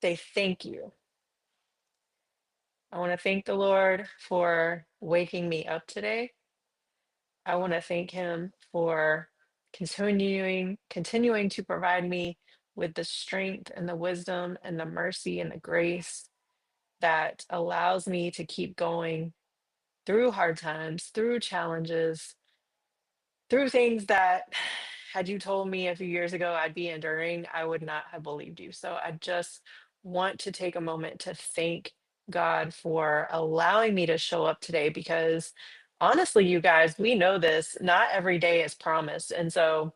say thank you. I want to thank the Lord for waking me up today. I want to thank him for continuing to provide me with the strength and the wisdom and the mercy and the grace that allows me to keep going through hard times, through challenges, through things that had you told me a few years ago I'd be enduring, I would not have believed you. So I just want to take a moment to thank God for allowing me to show up today because honestly, you guys, we know this, not every day is promised. And so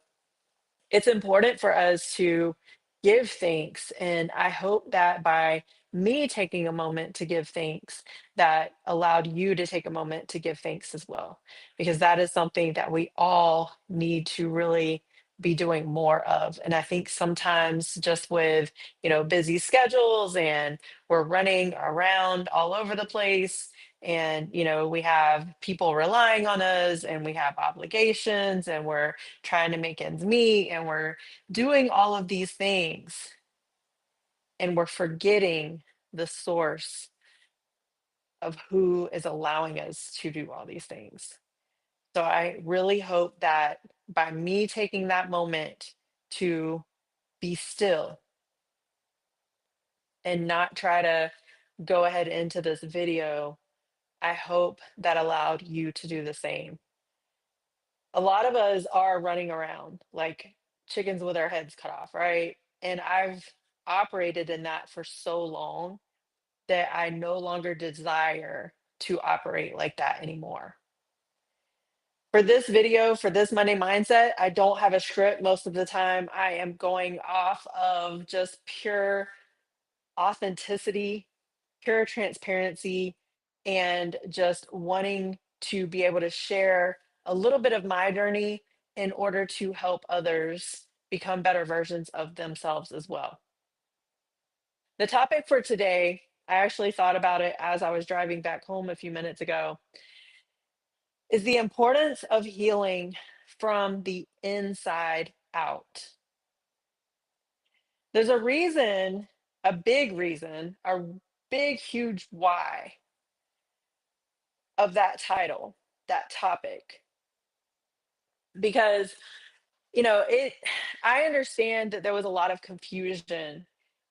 it's important for us to give thanks. And I hope that by me taking a moment to give thanks, that allowed you to take a moment to give thanks as well, because that is something that we all need to really be doing more of. And I think sometimes just with, busy schedules and we're running around all over the place and, we have people relying on us and we have obligations and we're trying to make ends meet and we're doing all of these things and we're forgetting the source of who is allowing us to do all these things. So I really hope that by me taking that moment to be still and not try to go ahead into this video, I hope that allowed you to do the same. A lot of us are running around like chickens with our heads cut off, right? And I've operated in that for so long that I no longer desire to operate like that anymore. For this video, for this Monday mindset, I don't have a script most of the time. I am going off of just pure authenticity, pure transparency, and just wanting to be able to share a little bit of my journey in order to help others become better versions of themselves as well. The topic for today, I actually thought about it as I was driving back home a few minutes ago, is the importance of healing from the inside out. There's a reason, a big reason, a big, huge why of that title, that topic. Because, it I understand that there was a lot of confusion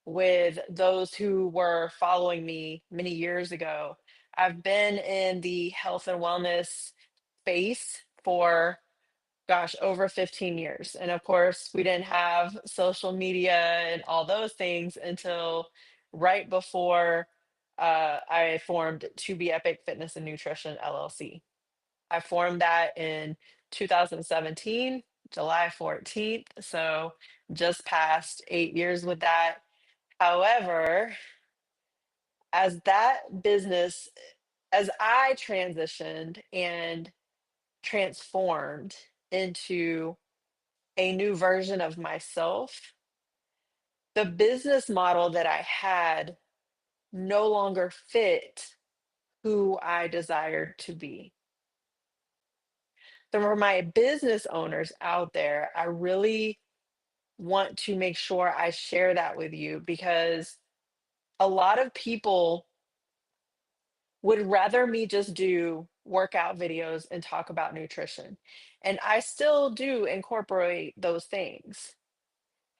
with those who were following me many years ago. I've been in the health and wellness space for gosh, over 15 years. And of course, we didn't have social media and all those things until right before I formed To Be Epic Fitness and Nutrition LLC. I formed that in 2017, July 14th. So just past 8 years with that. However, as that business, as I transitioned and transformed into a new version of myself, the business model that I had no longer fit who I desired to be. So, for my business owners out there, I really want to make sure I share that with you because a lot of people would rather me just do workout videos and talk about nutrition. And I still do incorporate those things.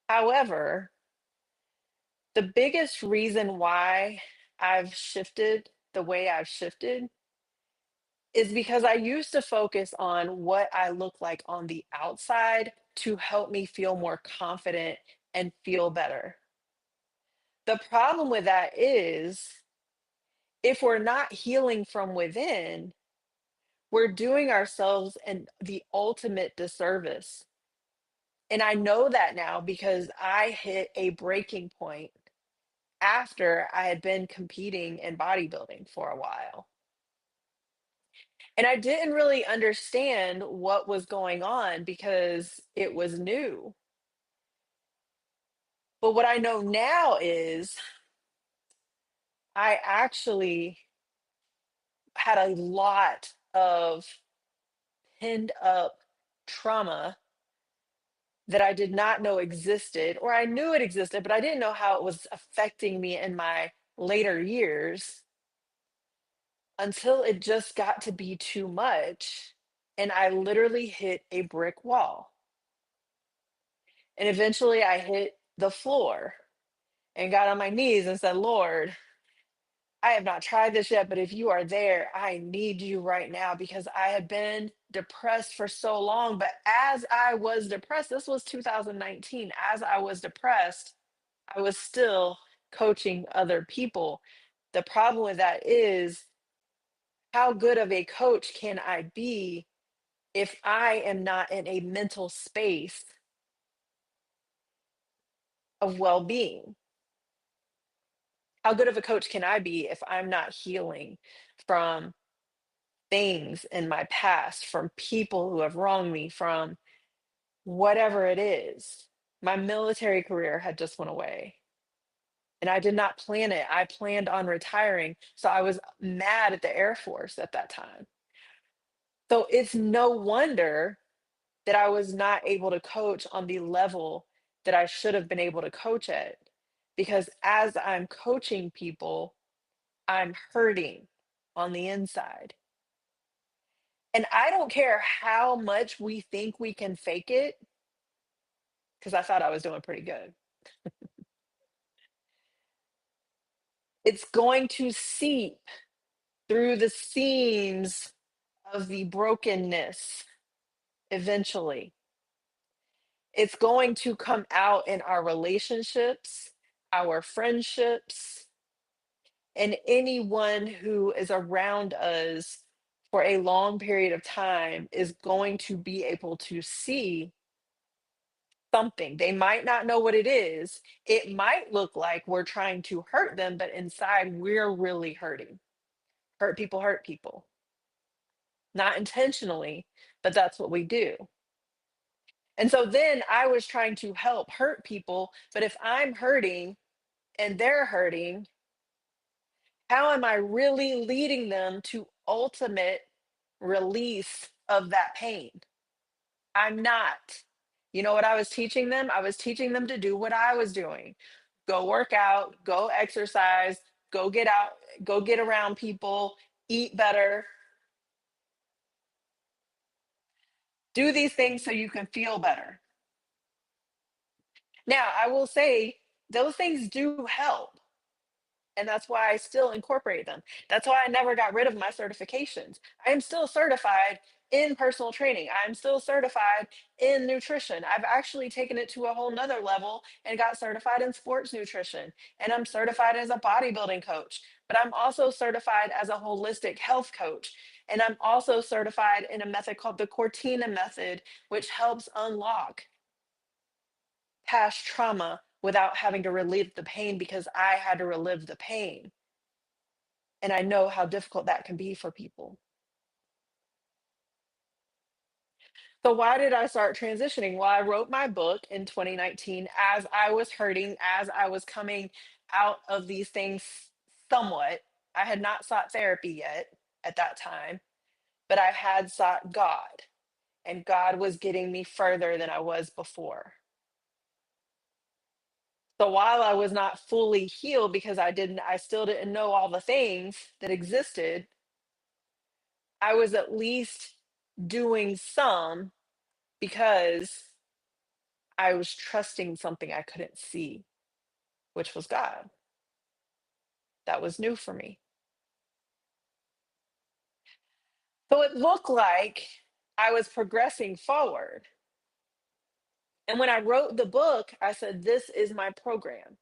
However, the biggest reason why I've shifted the way I've shifted is because I used to focus on what I look like on the outside to help me feel more confident and feel better. The problem with that is if we're not healing from within, we're doing ourselves the ultimate disservice. And I know that now because I hit a breaking point after I had been competing in bodybuilding for a while. And I didn't really understand what was going on because it was new. But what I know now is I actually had a lot of pinned up trauma that I did not know existed, or I knew it existed, but I didn't know how it was affecting me in my later years until it just got to be too much. And I literally hit a brick wall. And eventually I hit the floor and got on my knees and said, Lord, I have not tried this yet, but if you are there, I need you right now because I have been depressed for so long. But as I was depressed, this was 2019, as I was depressed, I was still coaching other people. The problem with that is, how good of a coach can I be if I am not in a mental space of well being? How good of a coach can I be if I'm not healing from things in my past, from people who have wronged me, from whatever it is? My military career had just went away and I did not plan it. I planned on retiring. So I was mad at the Air Force at that time. So it's no wonder that I was not able to coach on the level that I should have been able to coach at. Because as I'm coaching people, I'm hurting on the inside. And I don't care how much we think we can fake it, because I thought I was doing pretty good. It's going to seep through the seams of the brokenness eventually. It's going to come out in our relationships, our friendships, and anyone who is around us for a long period of time is going to be able to see something. They might not know what it is. It might look like we're trying to hurt them, but inside we're really hurting. Hurt people. Not intentionally, but that's what we do. And so then I was trying to help hurt people, but if I'm hurting and they're hurting, how am I really leading them to ultimate release of that pain? I'm not. You know what I was teaching them? I was teaching them to do what I was doing. Go work out, go exercise, go get out, go get around people, eat better, do these things so you can feel better. Now, I will say those things do help. And that's why I still incorporate them. That's why I never got rid of my certifications. I am still certified in personal training. I'm still certified in nutrition. I've actually taken it to a whole nother level and got certified in sports nutrition. And I'm certified as a bodybuilding coach, but I'm also certified as a holistic health coach. And I'm also certified in a method called the Cortina method, which helps unlock past trauma without having to relive the pain because I had to relive the pain. And I know how difficult that can be for people. So why did I start transitioning? Well, I wrote my book in 2019 as I was hurting, as I was coming out of these things somewhat. I had not sought therapy yet at that time, but I had sought God, and God was getting me further than I was before. So while I was not fully healed because I still didn't know all the things that existed, I was at least doing some because I was trusting something I couldn't see, which was God. That was new for me. So it looked like I was progressing forward. And when I wrote the book, I said, this is my program.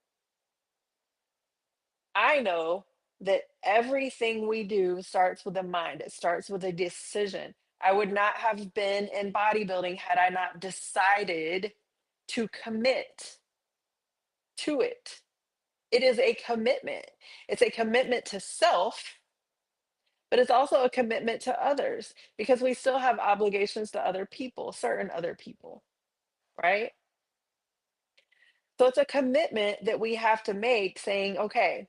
I know that everything we do starts with a mind, it starts with a decision. I would not have been in bodybuilding had I not decided to commit to it. It is a commitment. It's a commitment to self, but it's also a commitment to others because we still have obligations to other people, certain other people, right? So it's a commitment that we have to make saying, okay,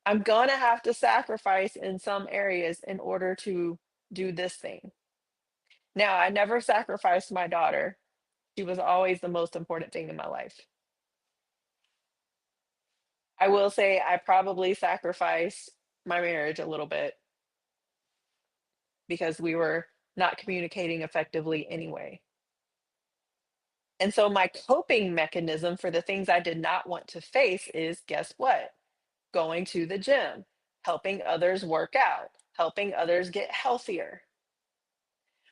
I'm going to have to sacrifice in some areas in order to do this thing. Now, I never sacrificed my daughter. She was always the most important thing in my life. I will say I probably sacrificed my marriage a little bit because we were not communicating effectively anyway. And so my coping mechanism for the things I did not want to face is, guess what? Going to the gym, helping others work out, helping others get healthier.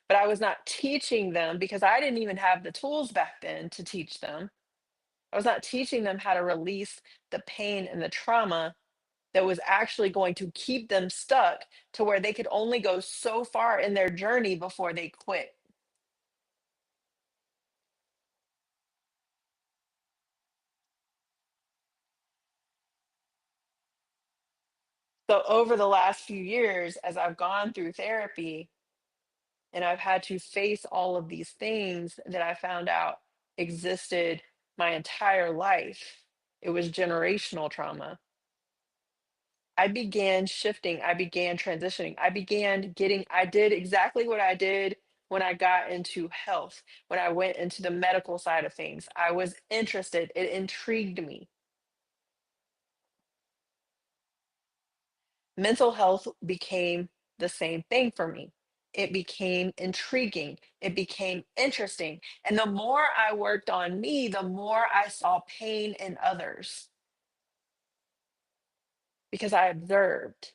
But I was not teaching them because I didn't even have the tools back then to teach them. I was not teaching them how to release the pain and the trauma that was actually going to keep them stuck to where they could only go so far in their journey before they quit. So over the last few years, as I've gone through therapy and I've had to face all of these things that I found out existed my entire life, it was generational trauma. I began shifting, I began transitioning, I did exactly what I did when I got into health, when I went into the medical side of things. I was interested, it intrigued me. Mental health became the same thing for me. It became intriguing, it became interesting. And the more I worked on me, the more I saw pain in others because I observed.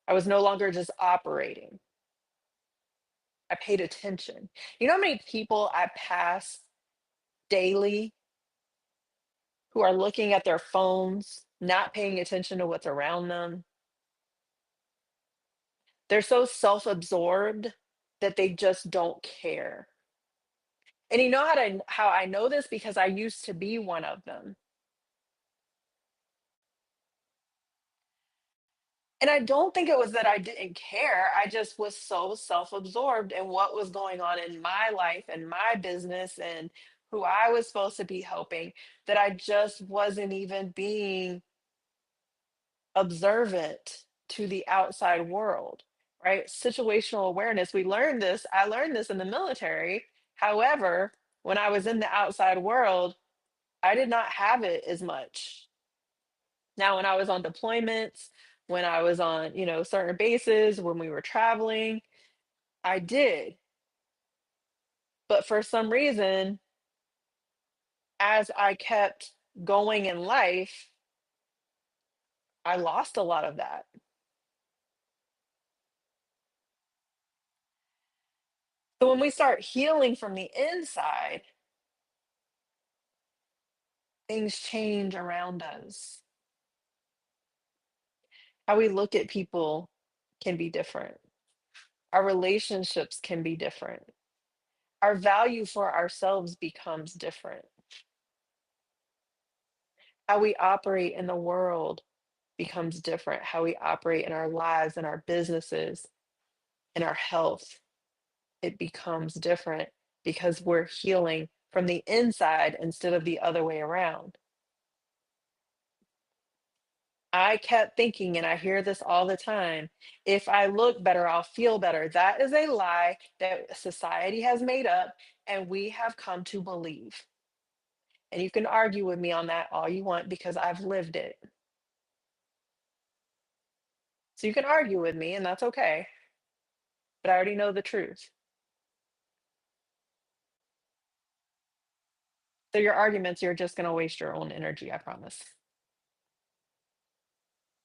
I was no longer just operating. I paid attention. You know how many people I pass daily who are looking at their phones, not paying attention to what's around them? They're so self-absorbed that they just don't care. And you know how I know this? Because I used to be one of them. And I don't think it was that I didn't care. I just was so self-absorbed in what was going on in my life and my business and who I was supposed to be helping that I just wasn't even being observant to the outside world, right? Situational awareness. I learned this in the military. However, when I was in the outside world, I did not have it as much. Now, when I was on deployments, when I was on, certain bases, when we were traveling, I did. But for some reason, as I kept going in life, I lost a lot of that. So when we start healing from the inside, things change around us. How we look at people can be different. Our relationships can be different. Our value for ourselves becomes different. How we operate in the world becomes different. How we operate in our lives and our businesses and our health, it becomes different because we're healing from the inside instead of the other way around. I kept thinking, and I hear this all the time, if I look better, I'll feel better. That is a lie that society has made up and we have come to believe. And you can argue with me on that all you want because I've lived it. So you can argue with me, and that's okay. But I already know the truth. So your arguments, you're just going to waste your own energy, I promise.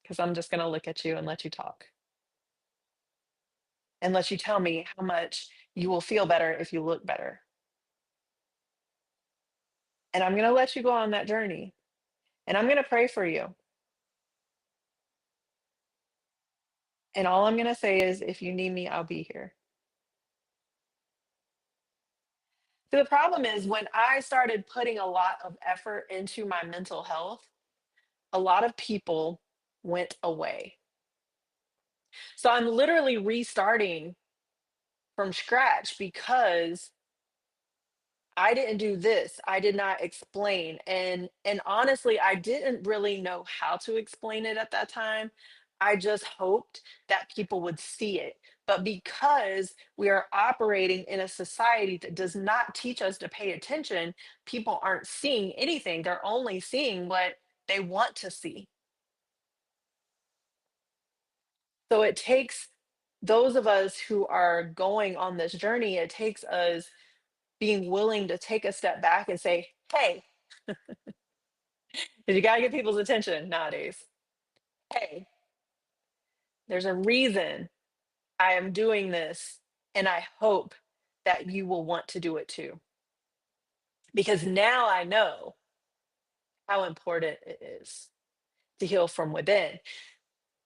Because I'm just going to look at you and let you talk and let you tell me how much you will feel better if you look better. And I'm going to let you go on that journey. And I'm going to pray for you. And all I'm going to say is if you need me, I'll be here. So the problem is when I started putting a lot of effort into my mental health, a lot of people went away. So I'm literally restarting from scratch because I didn't do this. I did not explain. And honestly, I didn't really know how to explain it at that time. I just hoped that people would see it. But because we are operating in a society that does not teach us to pay attention, people aren't seeing anything. They're only seeing what they want to see. So it takes those of us who are going on this journey, it takes us being willing to take a step back and say, hey, 'cause you got to get people's attention nowadays. Hey, there's a reason I am doing this, and I hope that you will want to do it too. Because now I know how important it is to heal from within.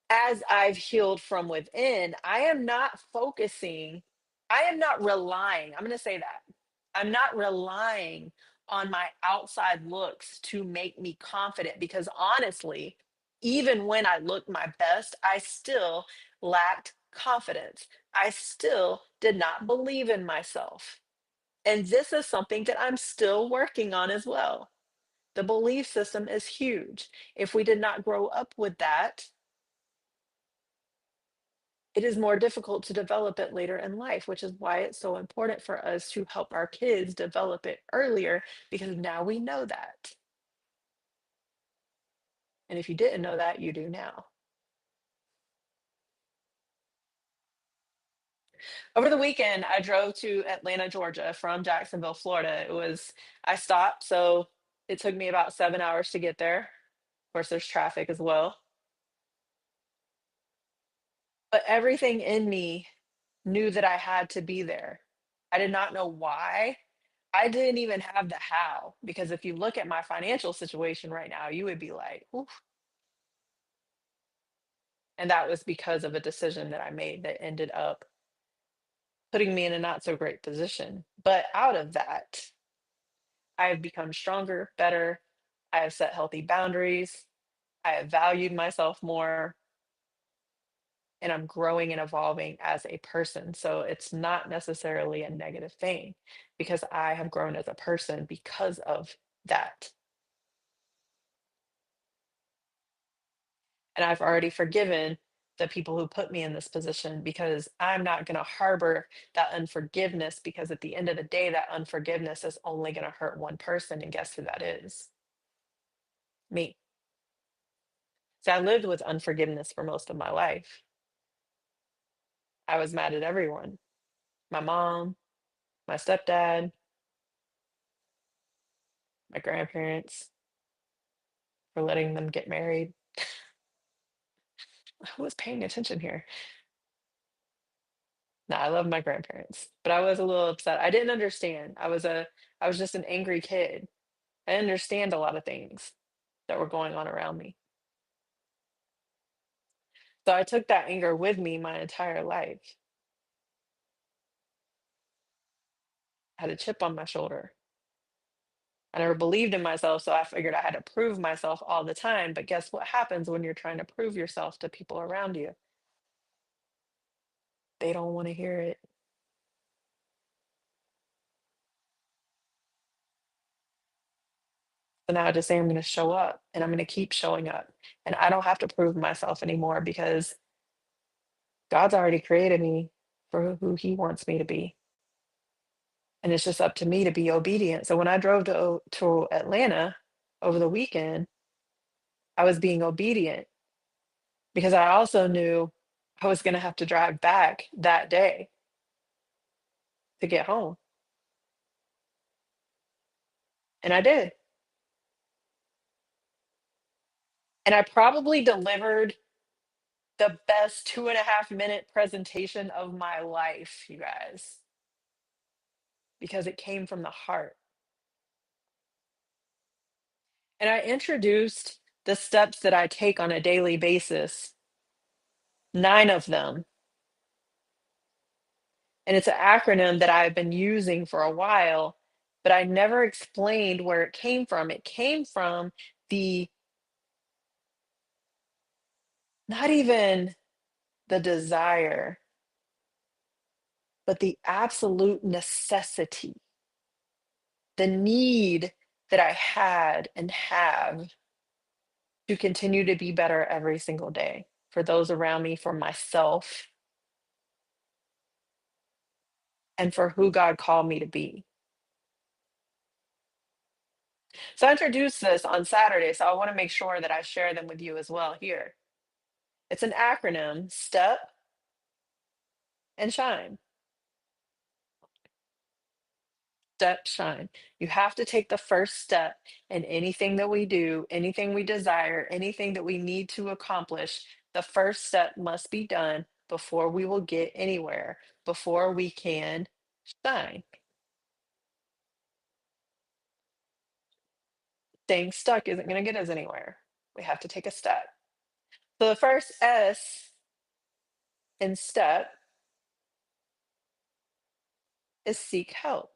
As I've healed from within, I am not focusing, I am not relying, I'm going to say that. I'm not relying on my outside looks to make me confident because honestly, even when I looked my best, I still lacked confidence. I still did not believe in myself. And this is something that I'm still working on as well. The belief system is huge. If we did not grow up with that, it is more difficult to develop it later in life, which is why it's so important for us to help our kids develop it earlier because now we know that. And if you didn't know that, you do now. Over the weekend, I drove to Atlanta, Georgia from Jacksonville, Florida. I stopped, so it took me about 7 hours to get there. Of course, there's traffic as well. But everything in me knew that I had to be there. I did not know why. I didn't even have the how, because if you look at my financial situation right now, you would be like, "Oof." And that was because of a decision that I made that ended up putting me in a not so great position. But out of that, I have become stronger, better. I have set healthy boundaries. I have valued myself more, and I'm growing and evolving as a person. So it's not necessarily a negative thing because I have grown as a person because of that. And I've already forgiven the people who put me in this position because I'm not going to harbor that unforgiveness because at the end of the day, that unforgiveness is only going to hurt one person. And guess who that is? Me. So I lived with unforgiveness for most of my life. I was mad at everyone, my mom, my stepdad, my grandparents for letting them get married. Who was paying attention here? No, I love my grandparents, but I was a little upset. I didn't understand. I was just an angry kid. I didn't understand a lot of things that were going on around me. So I took that anger with me my entire life. I had a chip on my shoulder. I never believed in myself, so I figured I had to prove myself all the time. But guess what happens when you're trying to prove yourself to people around you? They don't want to hear it. So now I just say I'm going to show up and I'm going to keep showing up. And I don't have to prove myself anymore because God's already created me for who He wants me to be. And it's just up to me to be obedient. So when I drove to Atlanta over the weekend, I was being obedient because I also knew I was going to have to drive back that day to get home. And I did. And I probably delivered the best 2.5 minute presentation of my life, you guys, because it came from the heart. And I introduced the steps that I take on a daily basis, 9 of them. And it's an acronym that I've been using for a while, but I never explained where it came from. It came from the not even the desire, but the absolute necessity, the need that I had and have to continue to be better every single day for those around me, for myself, and for who God called me to be. So I introduced this on Saturday, so I want to make sure that I share them with you as well here. It's an acronym: STEP and SHINE. Step, shine. You have to take the first step in anything that we do, anything we desire, anything that we need to accomplish. The first step must be done before we will get anywhere, before we can shine. Staying stuck isn't going to get us anywhere. We have to take a step. So the first S in step is seek help.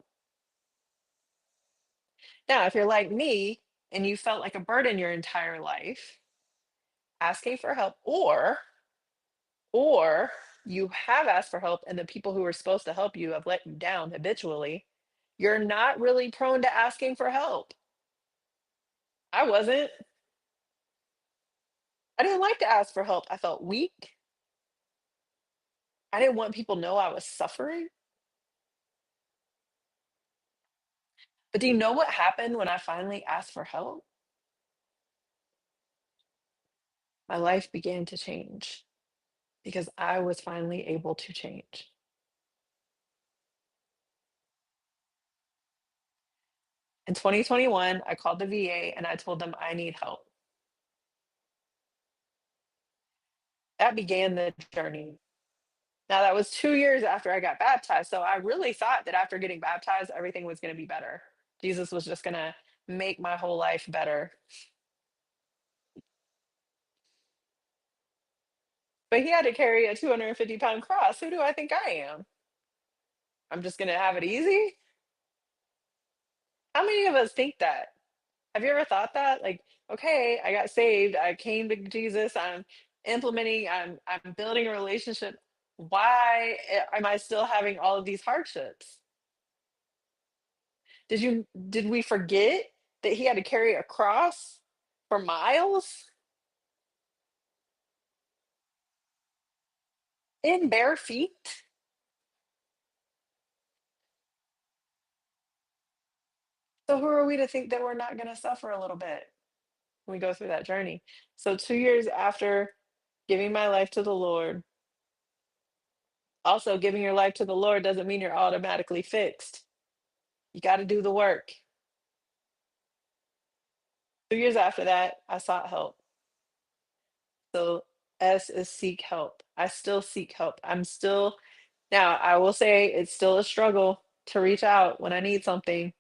Now, if you're like me and you felt like a burden your entire life, asking for help, or you have asked for help and the people who were supposed to help you have let you down habitually, you're not really prone to asking for help. I wasn't. I didn't like to ask for help. I felt weak. I didn't want people to know I was suffering. But do you know what happened when I finally asked for help? My life began to change because I was finally able to change. In 2021, I called the VA and I told them I need help. That began the journey. Now, that was 2 years after I got baptized, so I really thought that after getting baptized, everything was gonna be better. Jesus was just gonna make my whole life better, but he had to carry a 250-pound cross. Who do I think I am? I'm just gonna have it easy? How many of us think that? Have you ever thought that? Like, "Okay, I got saved, I came to Jesus, I'm building a relationship. Why am I still having all of these hardships?" Did we forget that he had to carry a cross for miles in bare feet? So who are we to think that we're not gonna suffer a little bit when we go through that journey? So 2 years after giving my life to the Lord, also giving your life to the Lord doesn't mean you're automatically fixed. You gotta do the work. 2 years after that, I sought help. So S is seek help. I still seek help. I'm still Now I will say it's still a struggle to reach out when I need something,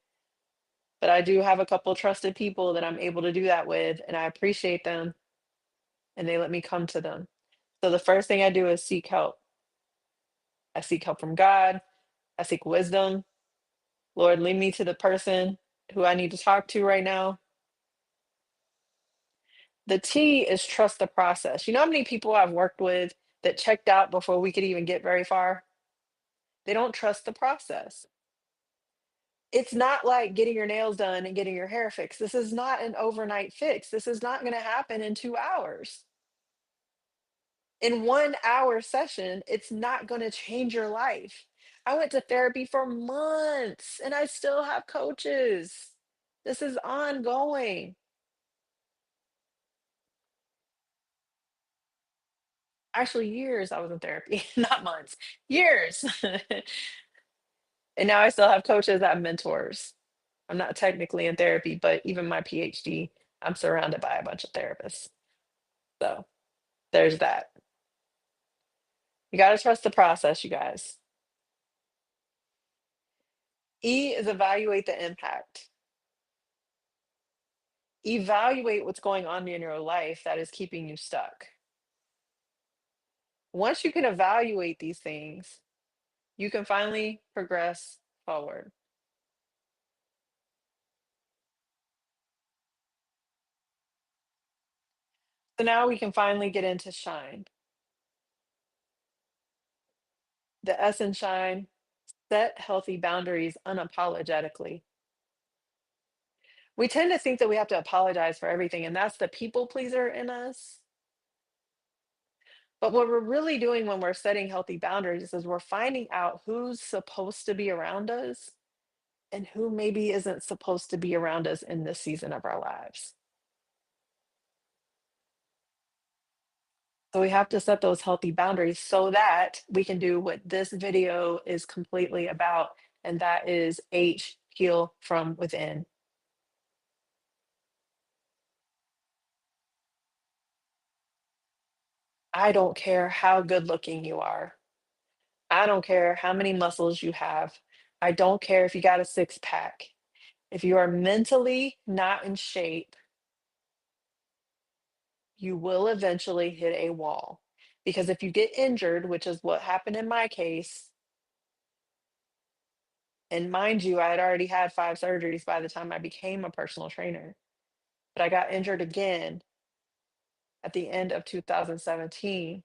but I do have a couple trusted people that I'm able to do that with, and I appreciate them, and they let me come to them. So the first thing I do is seek help. I seek help from God. I seek wisdom. Lord, lead me to the person who I need to talk to right now. The T is trust the process. You know how many people I've worked with that checked out before we could even get very far? They don't trust the process. It's not like getting your nails done and getting your hair fixed. This is not an overnight fix. This is not going to happen in 2 hours. In 1 hour session, it's not going to change your life. I went to therapy for months and I still have coaches. This is ongoing. Actually, years I was in therapy, not months, years. And now I still have coaches, I have mentors. I'm not technically in therapy, but even my PhD, I'm surrounded by a bunch of therapists. So there's that. You got to trust the process, you guys. E is evaluate the impact. Evaluate what's going on in your life that is keeping you stuck. Once you can evaluate these things, you can finally progress forward. So now we can finally get into shine. The S in shine: set healthy boundaries unapologetically. We tend to think that we have to apologize for everything, and that's the people pleaser in us. But what we're really doing when we're setting healthy boundaries is we're finding out who's supposed to be around us and who maybe isn't supposed to be around us in this season of our lives. So we have to set those healthy boundaries so that we can do what this video is completely about, and that is heal from within. I don't care how good looking you are. I don't care how many muscles you have. I don't care if you got a six pack. If you are mentally not in shape, you will eventually hit a wall. Because if you get injured, which is what happened in my case, and mind you, I had already had 5 surgeries by the time I became a personal trainer, but I got injured again at the end of 2017.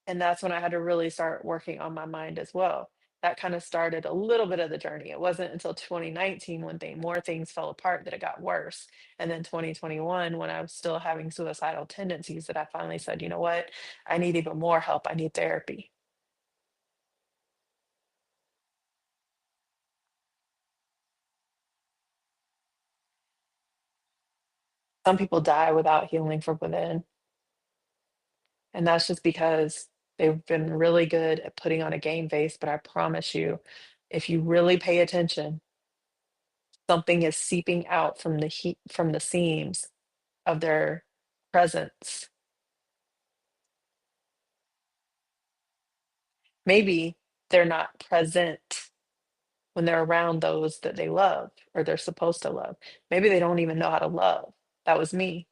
And that's when I had to really start working on my mind as well. That kind of started a little bit of the journey. It wasn't until 2019 when more things fell apart that it got worse. And then 2021, when I was still having suicidal tendencies, that I finally said, you know what? I need even more help. I need therapy. Some people die without healing from within. And that's just because they've been really good at putting on a game face. But I promise you, if you really pay attention, something is seeping out from the heat from the seams of their presence. Maybe they're not present when they're around those that they love or they're supposed to love. Maybe they don't even know how to love. That was me.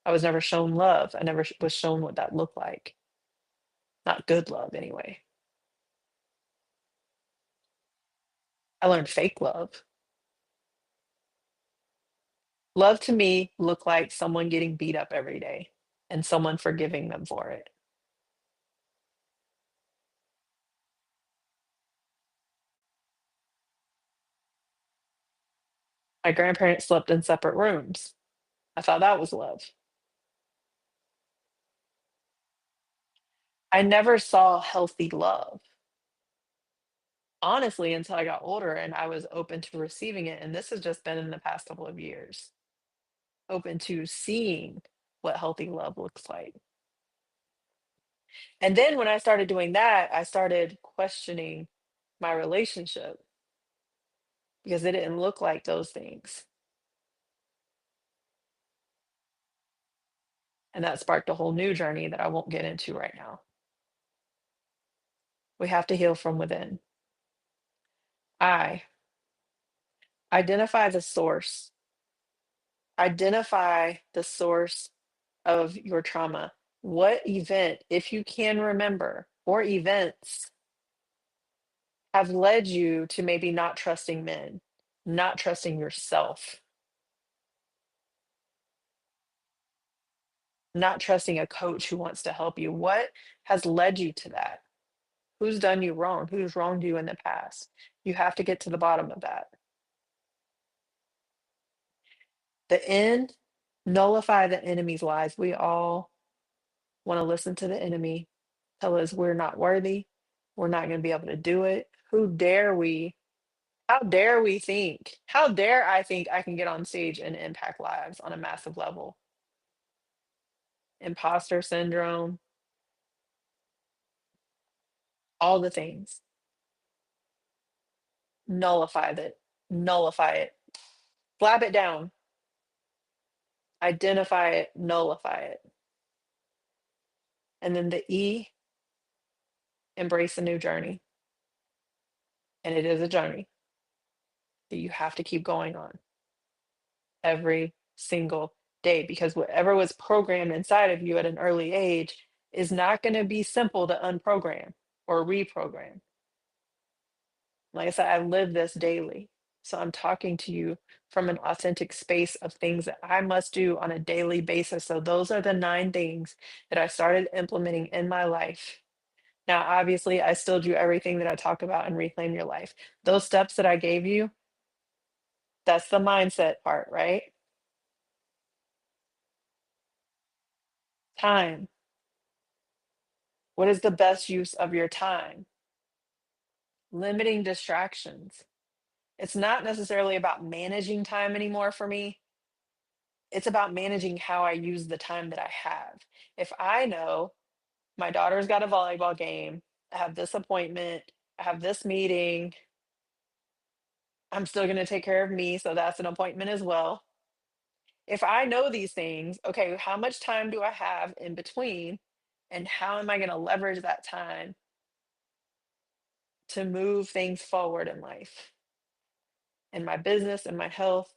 I was never shown love. I never was shown what that looked like. Not good love, anyway. I learned fake love. Love to me looked like someone getting beat up every day and someone forgiving them for it. My grandparents slept in separate rooms. I thought that was love. I never saw healthy love, honestly, until I got older and I was open to receiving it. And this has just been in the past couple of years, open to seeing what healthy love looks like. And then when I started doing that, I started questioning my relationship because it didn't look like those things. And that sparked a whole new journey that I won't get into right now. We have to heal from within. I identify the source, identify the source of your trauma. What event, if you can remember, or events have led you to maybe not trusting men, not trusting yourself, not trusting a coach who wants to help you? What has led you to that? Who's done you wrong? Who's wronged you in the past? You have to get to the bottom of that. The end, nullify the enemy's lies. We all want to listen to the enemy tell us we're not worthy, we're not going to be able to do it. Who dare we? How dare we think? How dare I think I can get on stage and impact lives on a massive level? Imposter syndrome, all the things. Nullify that. Nullify it. Slap it down. Identify it. Nullify it. And then the E, embrace a new journey. And it is a journey that you have to keep going on every single day because whatever was programmed inside of you at an early age is not going to be simple to unprogram or reprogram. Like I said, I live this daily. So I'm talking to you from an authentic space of things that I must do on a daily basis. So those are the 9 things that I started implementing in my life. Now, obviously, I still do everything that I talk about and reclaim your life. Those steps that I gave you, that's the mindset part, right? Time. What is the best use of your time? Limiting distractions. It's not necessarily about managing time anymore for me. It's about managing how I use the time that I have. If I know my daughter's got a volleyball game, I have this appointment, I have this meeting, I'm still going to take care of me. So that's an appointment as well. If I know these things, okay, how much time do I have in between? And how am I going to leverage that time to move things forward in life, in my business, in my health,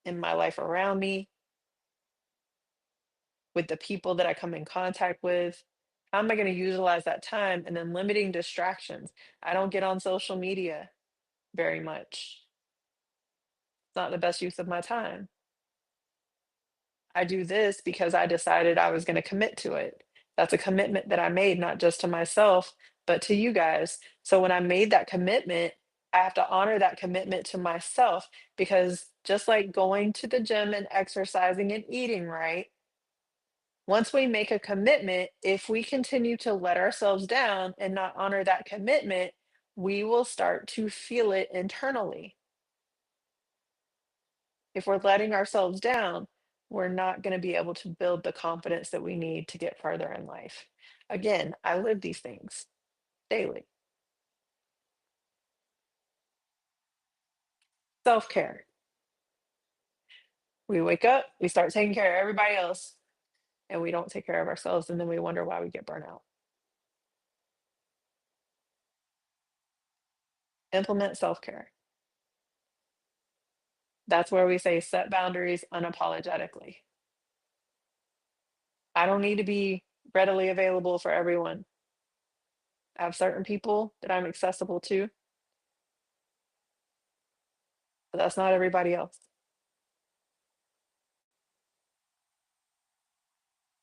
in my life around me, with the people that I come in contact with? How am I going to utilize that time? And then limiting distractions. I don't get on social media very much. It's not the best use of my time. I do this because I decided I was going to commit to it. That's a commitment that I made, not just to myself, but to you guys. So when I made that commitment, I have to honor that commitment to myself because just like going to the gym and exercising and eating right, once we make a commitment, if we continue to let ourselves down and not honor that commitment, we will start to feel it internally. If we're letting ourselves down, we're not going to be able to build the confidence that we need to get further in life. Again, I live these things daily. Self care. We wake up, we start taking care of everybody else, and we don't take care of ourselves. And then we wonder why we get burnt out. Implement self care. That's where we say set boundaries unapologetically. I don't need to be readily available for everyone. I have certain people that I'm accessible to, but that's not everybody else.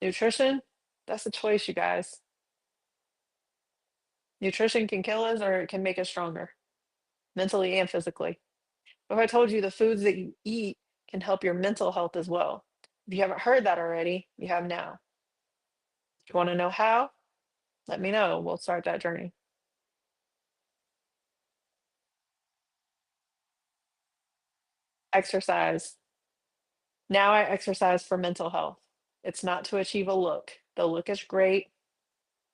Nutrition, that's a choice, you guys. Nutrition can kill us or it can make us stronger, mentally and physically. If I told you the foods that you eat can help your mental health as well. If you haven't heard that already, you have now. If you want to know how, let me know. We'll start that journey. Exercise. Now I exercise for mental health. It's not to achieve a look. The look is great,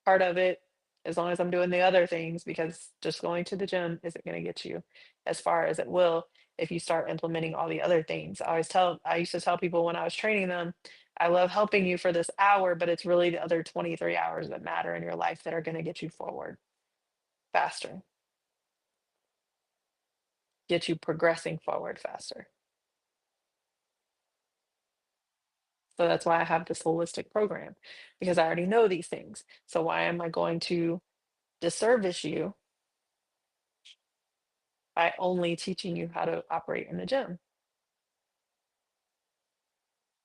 part of it, as long as I'm doing the other things, because just going to the gym isn't going to get you as far as it will if you start implementing all the other things. I used to tell people when I was training them, I love helping you for this hour, but it's really the other 23 hours that matter in your life that are going to get you forward faster, get you progressing forward faster. So that's why I have this holistic program because I already know these things. So why am I going to disservice you by only teaching you how to operate in the gym?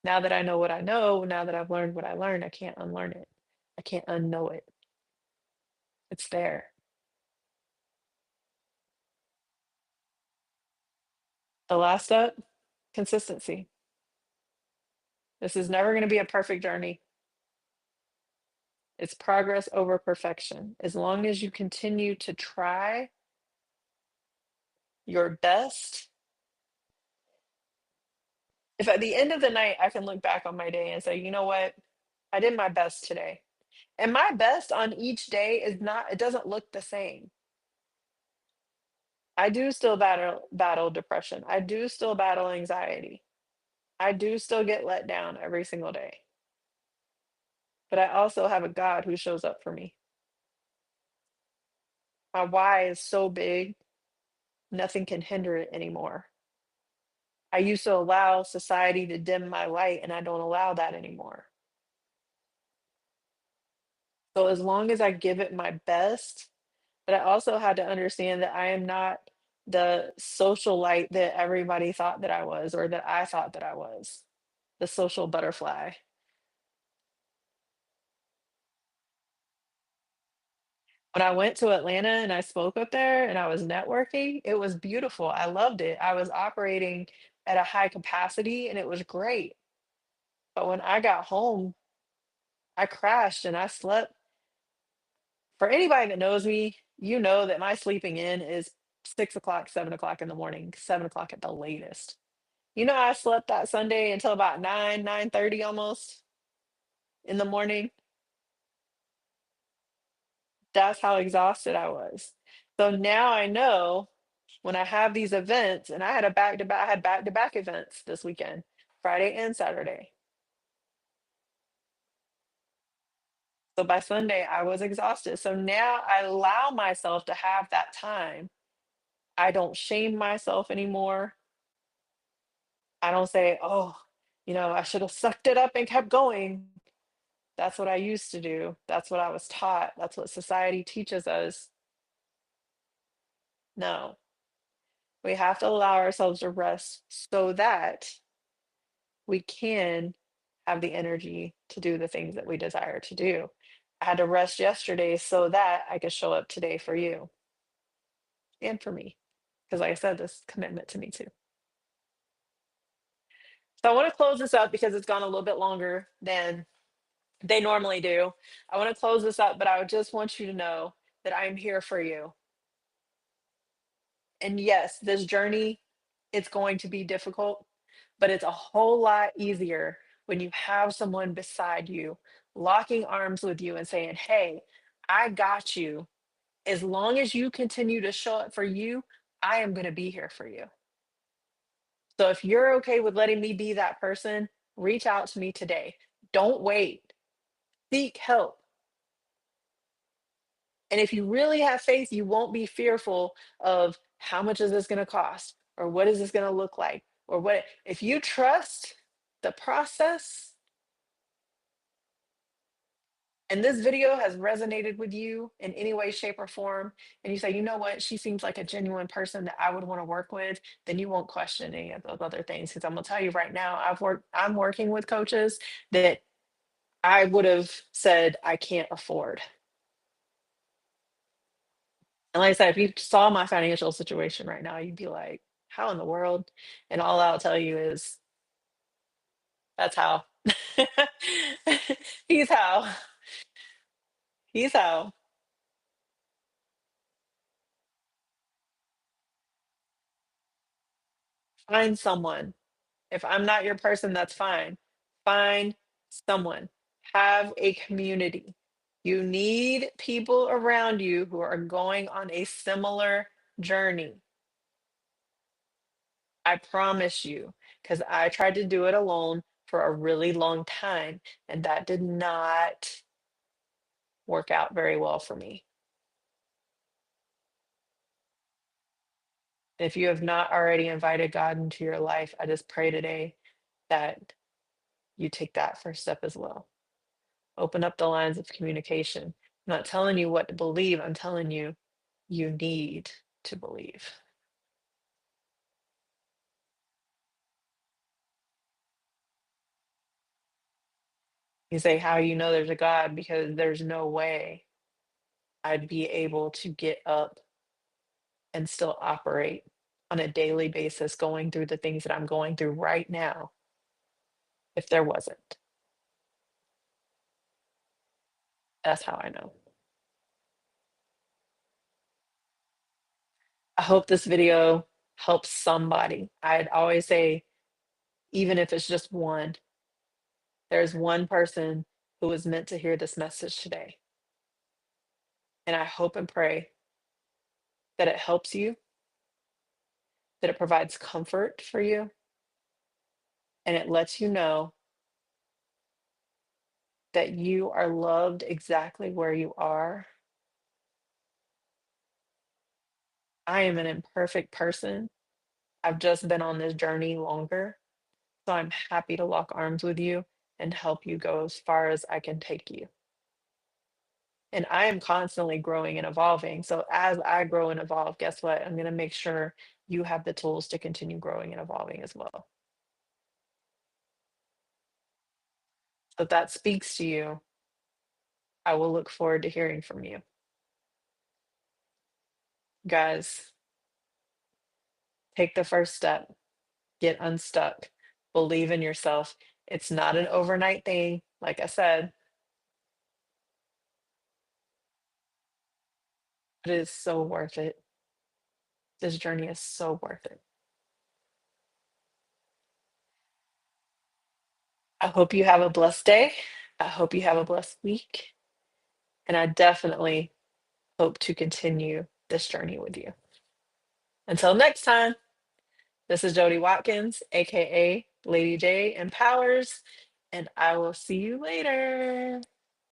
Now that I know what I know, now that I've learned what I learned, I can't unlearn it. I can't unknow it. It's there. The last step, consistency. This is never going to be a perfect journey. It's progress over perfection. As long as you continue to try your best, if at the end of the night I can look back on my day and say, you know what, I did my best today. And my best on each day is not, it doesn't look the same. I do still battle depression. I do still battle anxiety. I do still get let down every single day. But I also have a God who shows up for me. My why is so big, nothing can hinder it anymore. I used to allow society to dim my light, and I don't allow that anymore. So as long as I give it my best, but I also had to understand that I am not the social light that everybody thought that I was or that I thought that I was, the social butterfly. When I went to Atlanta and I spoke up there and I was networking, it was beautiful. I loved it. I was operating at a high capacity and it was great. But when I got home, I crashed and I slept. For anybody that knows me, you know that my sleeping in is 6 o'clock, 7 o'clock in the morning, 7 o'clock at the latest. You know, I slept that Sunday until about 9:30 almost in the morning. That's how exhausted I was. So now I know when I have these events, and I had back-to-back events this weekend, Friday and Saturday. So by Sunday, I was exhausted. So now I allow myself to have that time. I don't shame myself anymore. I don't say, "Oh, I should have sucked it up and kept going." That's what I used to do. That's what I was taught. That's what society teaches us. No, we have to allow ourselves to rest so that we can have the energy to do the things that we desire to do. I had to rest yesterday so that I could show up today for you and for me. Because, like I said, this commitment to me too. So I want to close this up because it's gone a little bit longer than they normally do. I want to close this up, but I just want you to know that I'm here for you. And yes, this journey, it's going to be difficult, but it's a whole lot easier when you have someone beside you, locking arms with you and saying, "Hey, I got you. As long as you continue to show up for you, I am going to be here for you." So if you're okay with letting me be that person, reach out to me today. Don't wait. Seek help. And if you really have faith, you won't be fearful of how much is this going to cost or what is this going to look like or what if you trust the process and this video has resonated with you in any way, shape, or form, and you say, "You know what, she seems like a genuine person that I would want to work with," then you won't question any of those other things. Because I'm gonna tell you right now, I'm working with coaches that I would have said I can't afford. And like I said, if you saw my financial situation right now, you'd be like, "How in the world?" And all I'll tell you is, that's how. He's how. He's how. Find someone. If I'm not your person, that's fine. Find someone. Have a community. You need people around you who are going on a similar journey. I promise you, because I tried to do it alone for a really long time, and that did not work out very well for me. If you have not already invited God into your life, I just pray today that you take that first step as well. Open up the lines of communication. I'm not telling you what to believe, I'm telling you, you need to believe. You say, "How you know there's a God?" Because there's no way I'd be able to get up and still operate on a daily basis going through the things that I'm going through right now if there wasn't. That's how I know. I hope this video helps somebody. I'd always say, even if it's just one, there's one person who is meant to hear this message today. And I hope and pray that it helps you, that it provides comfort for you, and it lets you know that you are loved exactly where you are. I am an imperfect person. I've just been on this journey longer. So I'm happy to lock arms with you and help you go as far as I can take you. And I am constantly growing and evolving. So as I grow and evolve, guess what? I'm going to make sure you have the tools to continue growing and evolving as well. So if that speaks to you, I will look forward to hearing from you. Guys, take the first step, get unstuck, believe in yourself. It's not an overnight thing. Like I said, It is so worth it. This journey is so worth it. I hope you have a blessed day. I hope you have a blessed week. And I definitely hope to continue this journey with you. Until next time, this is Jody Watkins, AKA Lady J Empowers, and I will see you later.